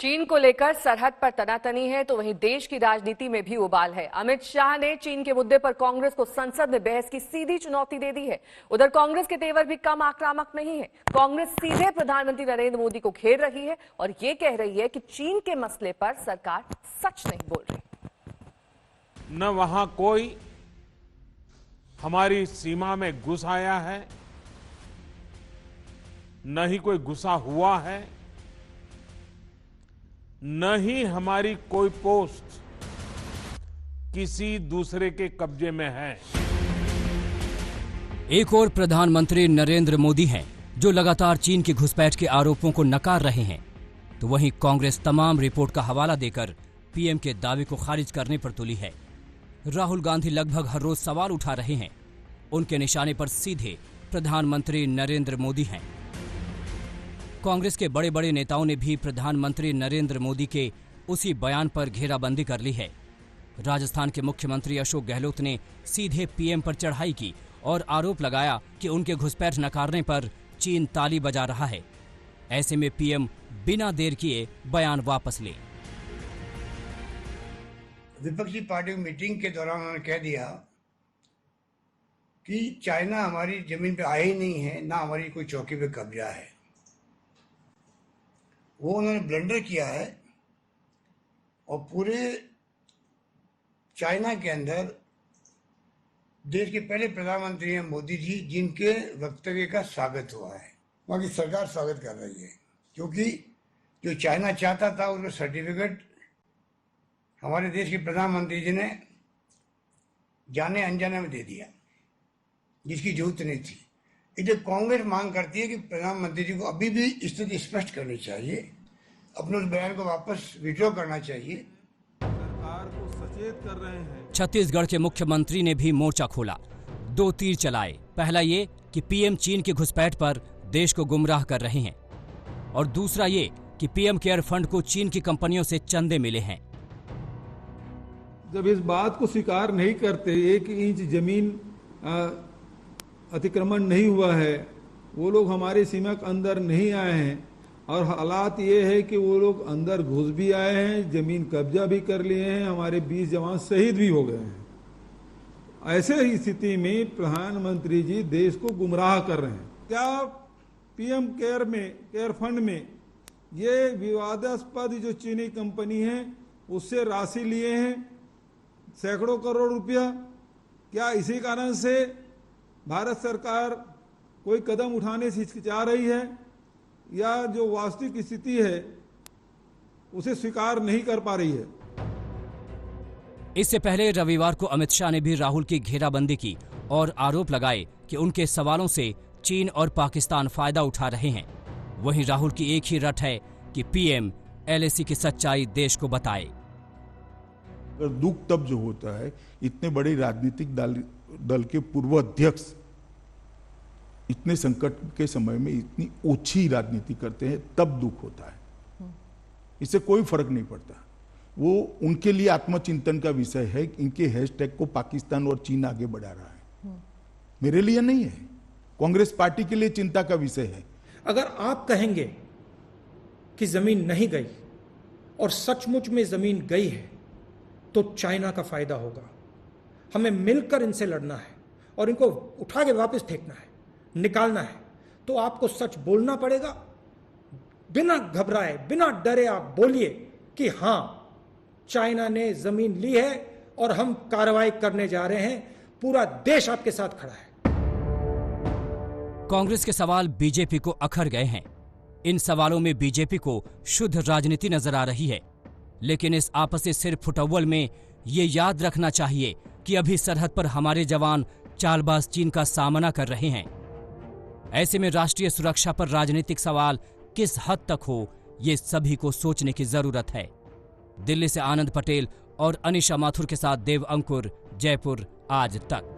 चीन को लेकर सरहद पर तनातनी है तो वहीं देश की राजनीति में भी उबाल है। अमित शाह ने चीन के मुद्दे पर कांग्रेस को संसद में बहस की सीधी चुनौती दे दी है। उधर कांग्रेस के तेवर भी कम आक्रामक नहीं है। कांग्रेस सीधे प्रधानमंत्री नरेंद्र मोदी को घेर रही है और ये कह रही है कि चीन के मसले पर सरकार सच नहीं बोल रही। न वहां कोई हमारी सीमा में घुस आया है, न ही कोई घुसा हुआ है, न ही हमारी कोई पोस्ट किसी दूसरे के कब्जे में है। एक और प्रधानमंत्री नरेंद्र मोदी हैं जो लगातार चीन की घुसपैठ के आरोपों को नकार रहे हैं, तो वहीं कांग्रेस तमाम रिपोर्ट का हवाला देकर पीएम के दावे को खारिज करने पर तुली है। राहुल गांधी लगभग हर रोज सवाल उठा रहे हैं। उनके निशाने पर सीधे प्रधानमंत्री नरेंद्र मोदी हैं। कांग्रेस के बड़े बड़े नेताओं ने भी प्रधानमंत्री नरेंद्र मोदी के उसी बयान पर घेराबंदी कर ली है। राजस्थान के मुख्यमंत्री अशोक गहलोत ने सीधे पीएम पर चढ़ाई की और आरोप लगाया कि उनके घुसपैठ नकारने पर चीन ताली बजा रहा है। ऐसे में पीएम बिना देर किए बयान वापस ले। विपक्षी पार्टी मीटिंग के दौरान उन्होंने कह दिया कि चाइना हमारी जमीन पे आया ही नहीं है, ना हमारी कोई चौकी पे कब्जा है। वो उन्होंने ब्लंडर किया है और पूरे चाइना के अंदर देश के पहले प्रधानमंत्री हैं मोदी जी, जिनके वक्तव्य का स्वागत हुआ है। वहाँ की सरकार स्वागत कर रही है, क्योंकि जो चाइना चाहता था उसका सर्टिफिकेट हमारे देश के प्रधानमंत्री जी ने जाने अनजाने में दे दिया, जिसकी जरूरत नहीं थी। इसलिए कांग्रेस मांग करती है कि प्रधानमंत्री जी को अभी भी स्थिति स्पष्ट करनी चाहिए, अपने उस बयान को वापस विड्रॉ करना चाहिए। सरकार को सचेत कर रहे हैं। छत्तीसगढ़ के मुख्यमंत्री ने भी मोर्चा खोला, 2 तीर चलाए। पहला ये कि पीएम चीन की घुसपैठ पर देश को गुमराह कर रहे हैं, और दूसरा ये कि पीएम केयर फंड को चीन की कंपनियों से चंदे मिले हैं। जब इस बात को स्वीकार नहीं करते, 1 इंच जमीन अतिक्रमण नहीं हुआ है, वो लोग हमारी सीमा के अंदर नहीं आए हैं, और हालात ये है कि वो लोग अंदर घुस भी आए हैं, जमीन कब्जा भी कर लिए हैं, हमारे 20 जवान शहीद भी हो गए हैं। ऐसे ही स्थिति में प्रधानमंत्री जी देश को गुमराह कर रहे हैं। क्या पीएम केयर फंड में ये विवादास्पद जो चीनी कंपनी है उससे राशि लिए हैं सैकड़ों करोड़ रुपया? क्या इसी कारण से भारत सरकार कोई कदम उठाने से हिचकिचा रही है, या जो वास्तविक स्थिति है उसे स्वीकार नहीं कर पा रही है? इससे पहले रविवार को अमित शाह ने भी राहुल की घेराबंदी की और आरोप लगाए कि उनके सवालों से चीन और पाकिस्तान फायदा उठा रहे हैं। वहीं राहुल की एक ही रट है कि पीएम एलएसी की सच्चाई देश को बताए। दुख तब जो होता है, इतने बड़े राजनीतिक दल के पूर्व अध्यक्ष इतने संकट के समय में इतनी ओछी राजनीति करते हैं, तब दुख होता है। इससे कोई फर्क नहीं पड़ता। वो उनके लिए आत्मचिंतन का विषय है। इनके हैशटैग को पाकिस्तान और चीन आगे बढ़ा रहा है, मेरे लिए नहीं है, कांग्रेस पार्टी के लिए चिंता का विषय है। अगर आप कहेंगे कि जमीन नहीं गई और सचमुच में जमीन गई है तो चाइना का फायदा होगा। हमें मिलकर इनसे लड़ना है और इनको उठा के वापस फेंकना है, निकालना है। तो आपको सच बोलना पड़ेगा, बिना घबराए, बिना डरे आप बोलिए कि हां, चाइना ने जमीन ली है और हम कार्रवाई करने जा रहे हैं, पूरा देश आपके साथ खड़ा है। कांग्रेस के सवाल बीजेपी को अखर गए हैं। इन सवालों में बीजेपी को शुद्ध राजनीति नजर आ रही है, लेकिन इस आपसी सिर फुटअव्वल में ये याद रखना चाहिए कि अभी सरहद पर हमारे जवान चालबाज चीन का सामना कर रहे हैं। ऐसे में राष्ट्रीय सुरक्षा पर राजनीतिक सवाल किस हद तक हो, ये सभी को सोचने की जरूरत है। दिल्ली से आनंद पटेल और अनिशा माथुर के साथ देव अंकुर, जयपुर आज तक।